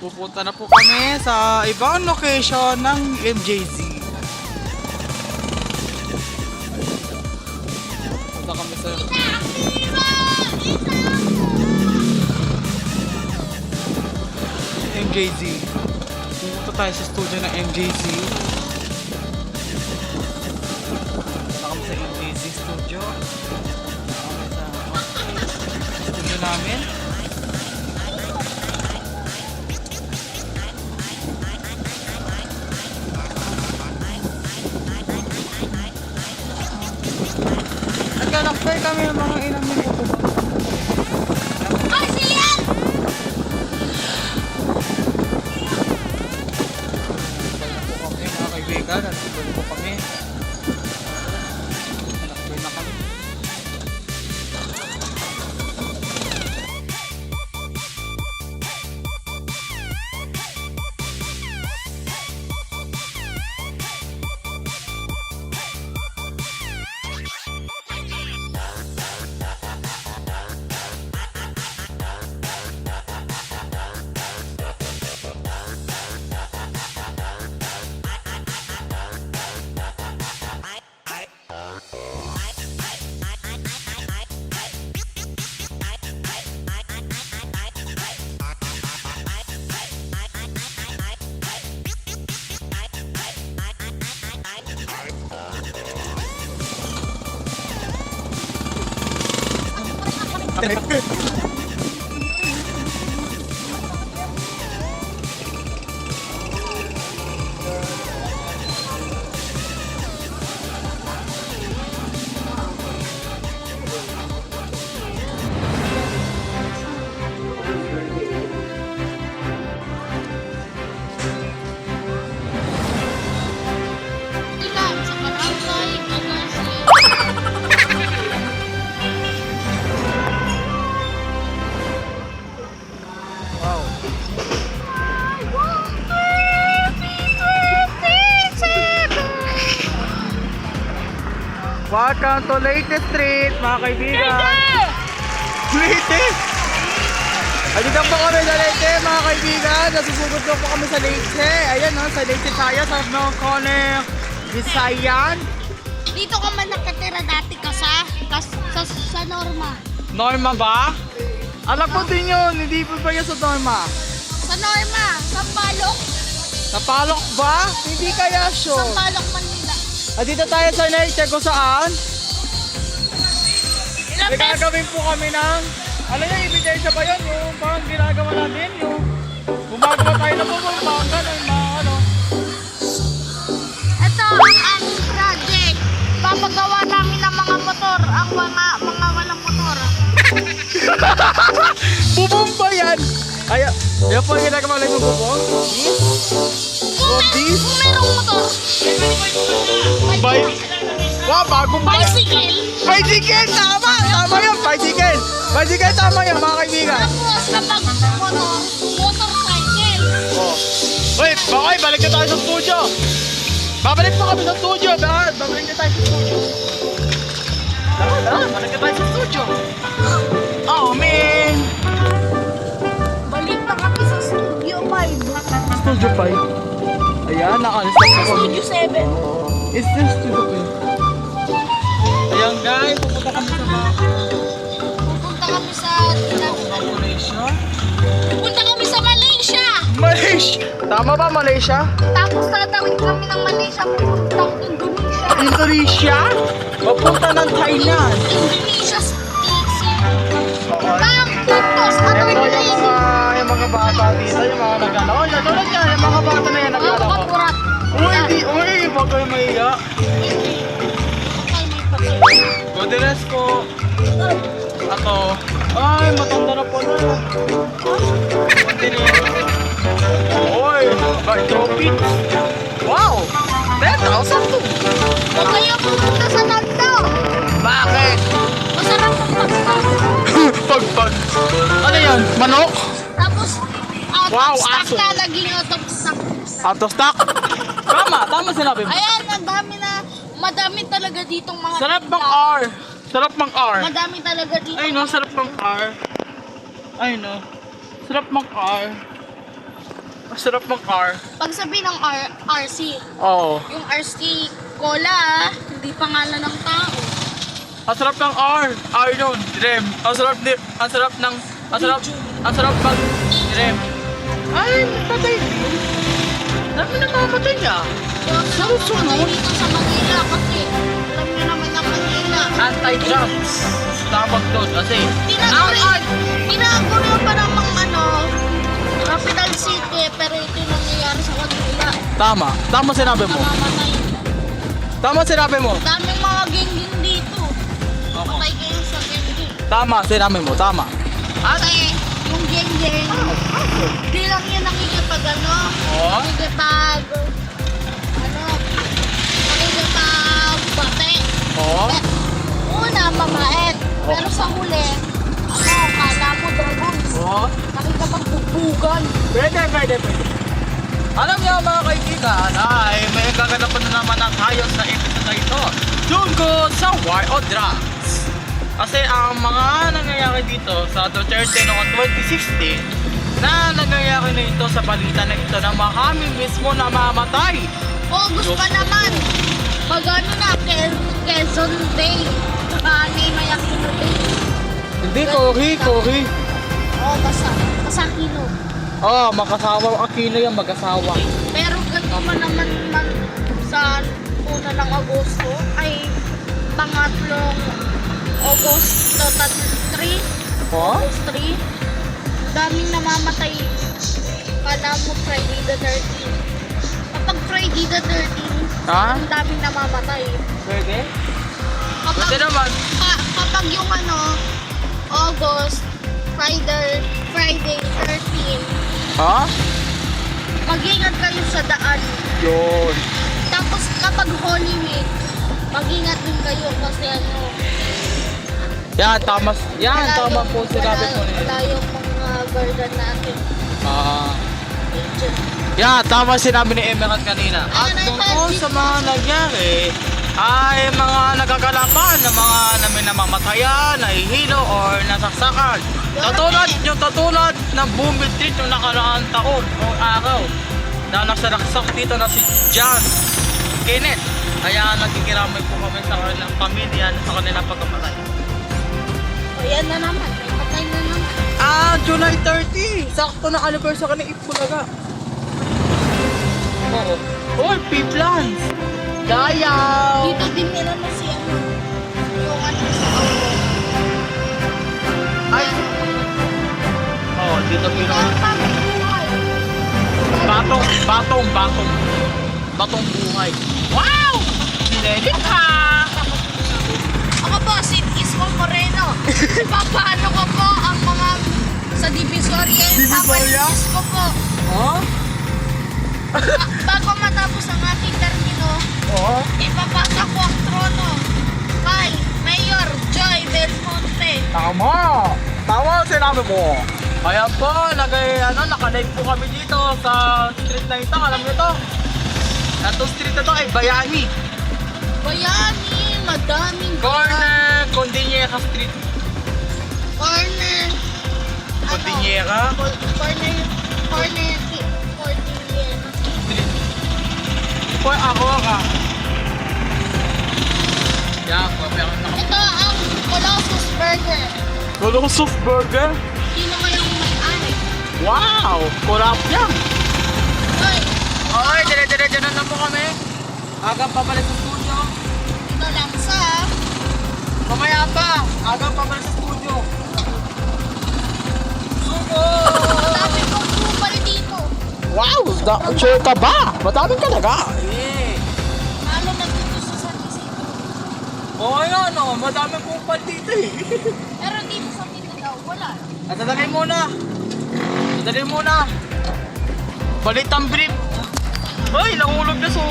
Pupunta na po kami sa ibang location ng MJZ. Punta kami sa MJZ. Pupunta tayo sa studio ng MJZ. Punta kami sa MJZ studio. Punta kami sa studio namin. Naglalakbay kami ng mga ilang minuto. Ay, siyan! Naglalakbay po kami mga kaibigan. Naglalakbay po kami. Naglalakbay na kami. Ilan sa barangay, Magasya. Wow. Welcome to Leyte Street, mga kaibigan. Leyte! Andito po kami sa Leyte, mga kaibigan. Nasusugod po kami sa Leyte. Ayan, no, sa Leyte tayo, sa Nocone, Visayan. Dito ka man nakatira dati ka sa Norma. Norma ba? Alam ko din yun, hindi pa ba yun sa Norma? Sa Norma, sa Palok. Sa Palok ba? Hindi kaya sure. Sa Palok, Manila. Dito tayo sa Leyte kung saan? Ilang May beses? gagawin po kami ng, ano yung ebidensya ba yun? Yung parang ginagawa natin, yung gumagawa tayo ng bumang, ganun, mga ano. Ito ang aming project. Papagawa namin ng mga motor, ang mga walang motor. Bubong ba yan? Ay, yan po yung ginagawa lang yung bubong? This? Kung merong motor, Bike? Wow, bagong bike! bicycle. Bicycle! Tama! Tama yun! Bicycle! Bicycle tama yun, mga kaibigan! Tapos kapag motorcycle. Oh. Wait, bakay, balik na tayo sa studio! Babalik po kami sa studio, dahil babalik na tayo sa studio. Tara, balik na tayo sa studio. Oh, man! Balik na kami sa Studio 5. Studio 5? Ayan, nakalis na po kami. Studio 7. Is this Studio 5? Ayan guys, pupunta kami sa mga Pupunta kami sa Malaysia. Pupunta kami sa Malaysia. Malaysia! Tama ba Malaysia? Tapos tatawid kami ng Malaysia pupuntang Indonesia. Indonesia? Papunta ng Thailand. Indonesia City. Tapos ano Yung mga bata dito, yung mga naglalaro. Oh, tulad yan, yung mga bata na yan naglalaro. Kapurat. Uy, huwag kayo mahiya. Godeles ko. Ako. Ay, matanda na po na. Uy, back trophy. Wow! 10,000 to. Huwag kayo pumunta sa Nando. Bakit? Masarap ang pagkakas. Pag. Ano yan? Manok? Tapos out Wow, of stock aso. na, naging out of stock. Out of stock? Tama sinabi mo. Ayan, ang dami na, madami talaga ditong mga Sarap tinda. mang R. Sarap mang R. Madami talaga dito. Ay no, sarap mang R. Ay no. Sarap mang R. Ang sarap ng car. Pag sabi ng RC, Oo. yung RC cola, hindi pangalan ng tao. Ang sarap ng R yun, Rem. Ang sarap pag Rem. Ay, patay din. Dami na mamatay niya. Namatay dito sa Manila kasi alam niyo naman ang Manila. Anti-drugs. Tawag doon kasi Tinagulo pa namang capital city, pero ito yung nangyayari sa kanila. Tama sinabi mo. Namamatay. Tama sinabi mo. Daming mga geng-geng dito. Oo. Patay kayo sa geng-geng. Tama sinabi mo, tama. Kasi yung geng-geng, di lang yun nakikipag Oo. nakikipag-bate. Oo. Una, mabait. Pero sa huli, kala mo dragons. Oo. Nakikipag-bugbugan. Pwede. Alam niyo mga kaibigan, ay may gaganapan na naman ang tayo sa episode na ito tungkol sa war o drugs. Kasi ang mga nangyayari dito sa Duterte noong 2016 na nangyayari na ito sa balita na ito na marami mismo namamatay. August pa naman. Pag Quezon Day. Saka may Aquino Day. Hindi, Cory. Basta Aquino. Oh, makasawa. Aquino yan, mag-asawa. Pero ganito man naman sa una ng Agosto ay pangatlong Agosto 3. Oh? August 3. Daming namamatay. Kala mo Friday the 13th. Kapag Friday the 13th, Ha? ang daming namamatay. Pwede? Kapag, Pwede naman. kapag yung August, Friday 13, Ha? mag-ingat kayo sa daan. Yun. Tapos kapag Holy Week, mag-ingat din kayo kasi Yan, tama po sinabi po niya. wala yung mga guardian natin. Agent. Yeah, tama sinabi ni Emerald kanina. At tungkol sa mga nangyari, ay mga nagagalapan ng mga namin namamatayan, nahihilo, or nasaksakan. Katulad ng boom retreat yung nakaraang taon o araw na nasalaksak dito na si John Kenneth. Kaya nagkikiramay po kami sa kanilang pamilya sa kanilang pagkamatay. O yan na naman, may patay na naman. July 30! Sakto na anniversary ni Ipulaga. Oo. Oy, P-Plans! Dayaw! Dito din nila na si yung sa Ay! Oo, dito Ito pinong... ang pagbuhay. Batong buhay. Wow! Sinelit ha! Ako po, si Ismo Moreno. Papaano ko po ang mga sa Divisoria. Divisoria? Papalinis ko po. Oh? Bago matapos ang aking termino, Oo? ipapasa ko ang trono kay Mayor Joy Belmonte. Tama! Tama ang sinabi mo. Kaya po, naka-live po kami dito sa street na ito. Alam niyo to? Itong street na to ay Bayani. Bayani, madaming Corner Condinera Street. corner. Condinera Corner. Street. Po ako ka. Yan, pero Ito ang Colossus Burger. Colossus Burger? Sino kayang may-ari? Wow! Kurap yan! Hoy, Okay, dire-diretso na lang po kami. Agang pabalik sa studio. ito lang sa Mamaya pa! Agang pabalik sa studio. Suko! dami kong kupal dito. Wow! Sure ka ba? Madaming talaga. Yeah. Lalo na dito sa San Isidro. Oo nga no, madaming kupal dito eh. Pero dito sa Mindanao, wala. At dadalhin muna. Balitang brief. Hoy, nahulog na suko.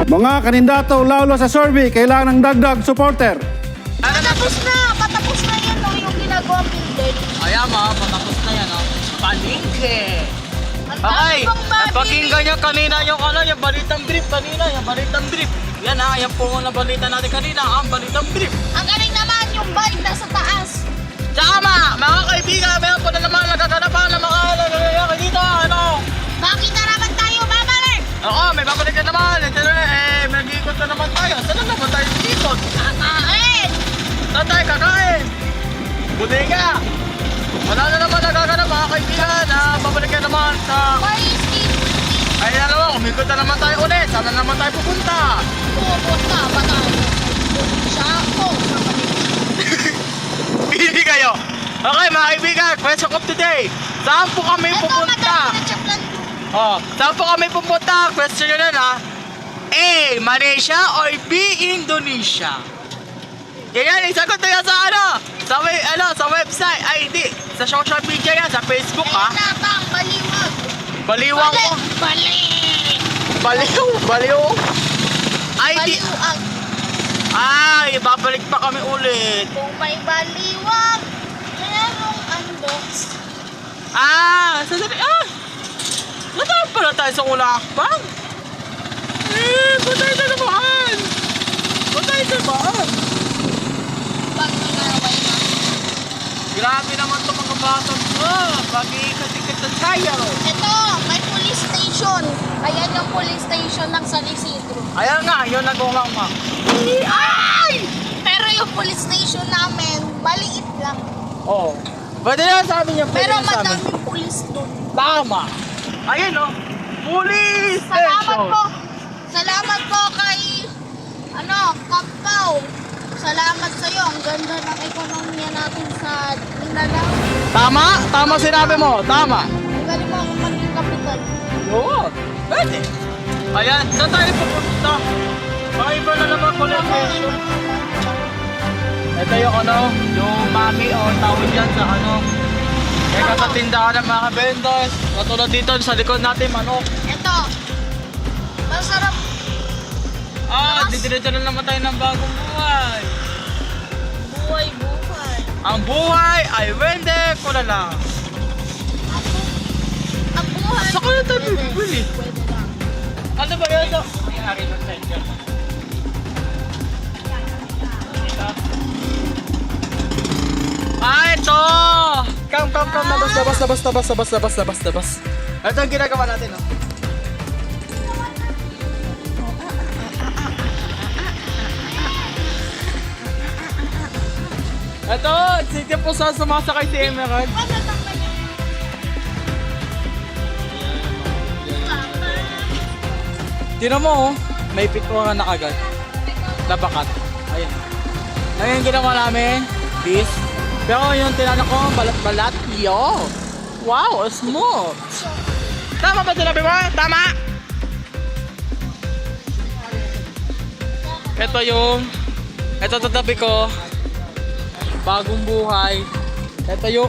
Mga kandidato lalo sa survey, kailangan ng dagdag supporter. Patapos na yan yung ginagawa building. Ayan patapos na yan Palingke. Ang Okay, dami pang mabili. napakinggan nyo kanina yung yung balitang brief kanina, yung balitang brief. Yan yan po ang balita natin kanina, ang balitang brief. Ang galing naman yung bike nasa taas. Tama, mga kaibigan, meron po Budiga! Wala na naman nagaganap mga kaibigan na babalik ka naman sa... Ay na naman, umikot na naman tayo ulit. Saan na naman tayo pupunta? Pupunta ba tayo? Sa ako, sa Manila. Pili kayo! Okay mga kaibigan, question of today. Saan po kami pupunta? Oh, saan po kami pupunta? Question nyo na na. A. Malaysia or B. Indonesia? Ganyan, isagot na yan sa ano? Sa website. Ay, hindi. Sa social media yan. Sa Facebook, ha? Kaya na bang baliwag? Baliwang ko. Baliw? Ay, di. Baliwag. Ay, babalik pa kami ulit. Kung may baliwag, merong unbox. Sandali. Nataan pala tayo sa Ulakbang. Patay na naman. Pag nanaway na. Grabe naman itong mga batang to. Pag-iikot-ikot na tayo. Ito, may police station. Ayan yung police station ng San Isidro. Ayan nga, yun nag-uwang. Ay! Pero yung police station namin, maliit lang. Oo. Pwede na sa amin yung Pero pwede na sa amin. madaming police doon. Tama. Ayun o. Police Salamat station. po. Salamat po kay, Kapaw. Salamat sa'yo. Ang ganda ng ekonomiya natin sa Mindanao. Tama sinabi mo. Tama. Ang galing mo akong maging kapital. Oo. Pwede. Ayan, saan tayo pupunta? Iba na naman police station. Ito yung yung mami o tawag dyan sa Kaya sa tindahan ng mga vendors. Katulad dito sa likod natin, manok. Ito. Masarap. Didiretso na naman tayo ng bagong buhay. Buhay. Ang buhay ay wende ko na lang. Ang buhay. Saan kaya tayo Pwede. bibili? Pwede lang. Ano ba yun? Ito! Come. Labas. Ito ang ginagawa natin, no? Ito! Sige po saan sumasakay si Emerald. Tinan mo, may picture na agad. Nabakat. Ayan. Ngayon ginawa namin, this. Pero yung tinanong ko, balat-balat. Yo! Wow, smooth! Tama ba sinabi mo? Tama! Ito tatabi ko. Bagong buhay. Ito yung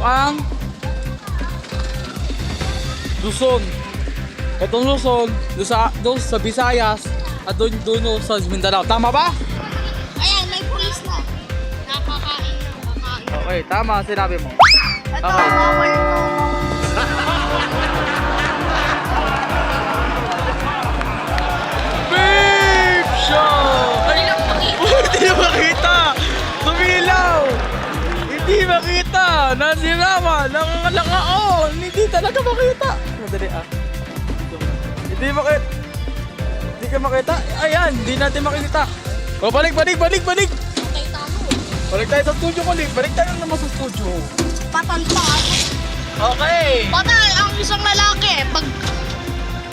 Luzon. Itong Luzon, doon sa Visayas, at doon sa Mindanao. Tama ba? Ayan, may police na. Nakakain. Okay, tama sinabi mo. Ito, Okay. bawal ito. Babe show! Ay, hindi na makita! Tumilaw! Hindi makita! Nasirama! Nakakalaon! Hindi talaga makita! Madali Hindi makita! Hindi ka makita? Ayan! Hindi natin makita! O, balik! Patay tamo. Balik tayo sa studio ko, Lig! Balik tayo naman sa studio! Patalpaan. Okay! Patay ang isang lalaki.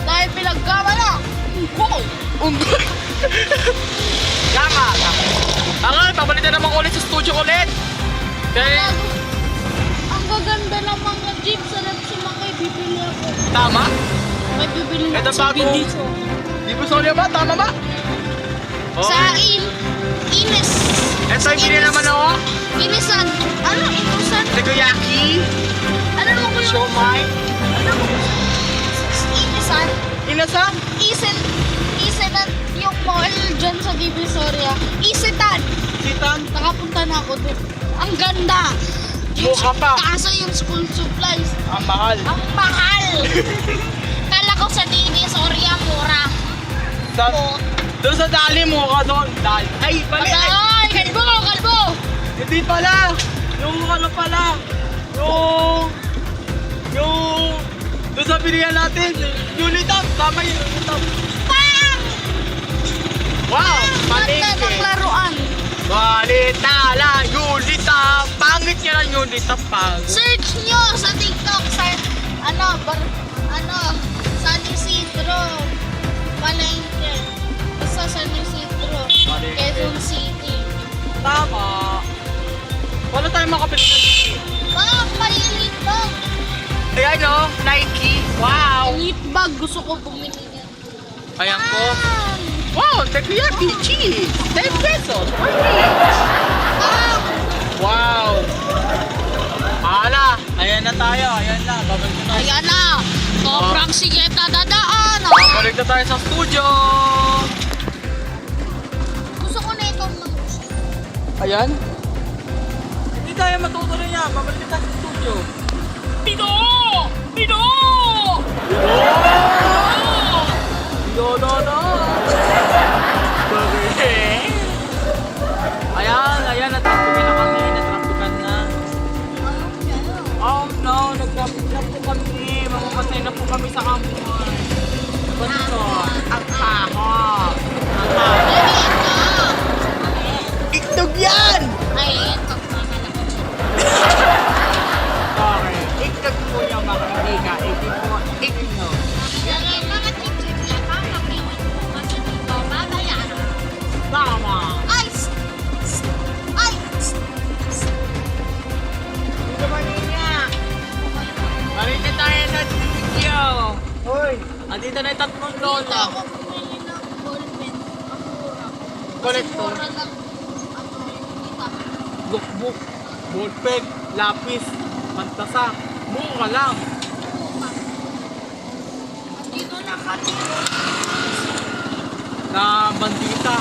Dahil pinagkamala. Ungkol. Unggoy! Tama! Okay, pabalik na naman ulit sa studio ulit! Kaya... Ang gaganda ng mga jeep sa Repsima kay bibili ako. Tama? May bibili na Ito si bago. Bindito. Di ba solya ba? Tama ba? Sa Ines. Ito yung binili naman ako. Inisan. Ano? Inusan? Takoyaki. Ano mo ko yung... Siomay. Ano mo ko Inisan? Inasa? Isen at yung mall dyan sa Divisoria. Isitan. Sitan. Nakapunta na ako doon. Ang ganda. Mukha pa. Kaso yung school supplies. Ang mahal. Ang mahal. Kala ko sa Divisoria, mura. Sa, doon sa dali mo ka doon. Dali. Ay, bali. Ay. Ay, kalbo. Hindi pala. Yung ano pala. Yung doon sa pilihan natin. Unitap. Tama yung Unitap. Pang! Wow. Ganda ng Palengke. laruan. Balitala. Unitap. Pang I-click nyo lang yung dito pag. Search nyo sa TikTok sa San Isidro Palengke. Basta San Isidro, Palengke. Quezon City. Tama. Wala tayong makapili. Maliit bag. Ayan o, Nike. Wow. Maliit bag. Gusto ko bumili yan. Ayan po. Ah! Wow, Tequiyaki cheese. 10 pesos. Wow. Ala, ayan na tayo. Ayan na. Babalik na tayo. Ayan na. Sobrang sigit na dadaan. Babalik na tayo sa studio. Gusto ko na itong Ayan. Hindi tayo matutuloy niya. Babalik na tayo sa studio. Pino! Pino! No. Ayan, natrapikan na kami, natrapikan na. Oh no, nagtrapik na po kami, mamamatay na po kami sa amoy. Ganito, ang tahok. Itlog yan! Ay, ito. Okay, itlog po yung mga kaibiga, hindi po itlog. Mga teacher niya, kakakinig po kasi dito, babayaran. Tama. Ice! Dito manina. Marito tayo sa studio. Hoy, andito na yung tatlong Dito lola. ako bumili ng ballpen. Ang mura. Collector. Mura lang. Dito. Book, ballpen, lapis, pantasa. Mura lang. Dito na kami. Na bandita.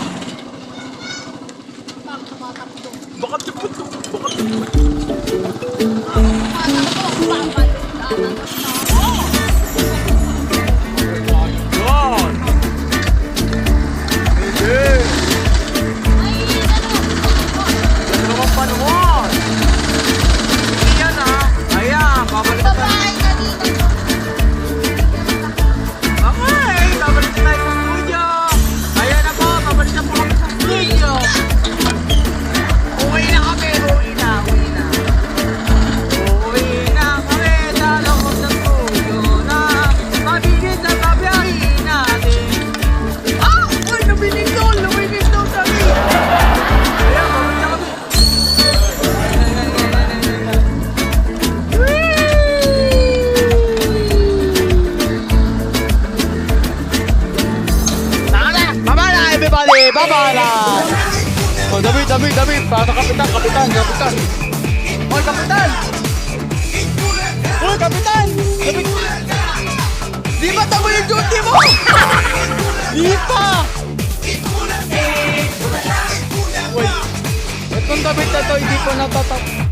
Tumatakbo. Bakit tipot ko? Bakit Tumatakbo. Babalik. God! Hindi! Ay, ano? Ito naman panuwan! Iyan ha! Ayan, babalik na tayo. Babae ka dito. Okay, babalik na tayo sa studio. Ayan na po, babalik na po kami sa studio. Uwi na kami, uwi na. Uwi na kami sa loob ng studio na mabigit sa kabiyahin natin. Ah! Uy, nabinindol kami. Ayan, babalik na kami. Baba na everybody! Baba na! Oh, David! Para kapitan! Hoy, kapitan! Hoy, kapitan! David! Di ba tamo yung duty mo? Di pa! Wait. Itong David na to, hindi ko natatap.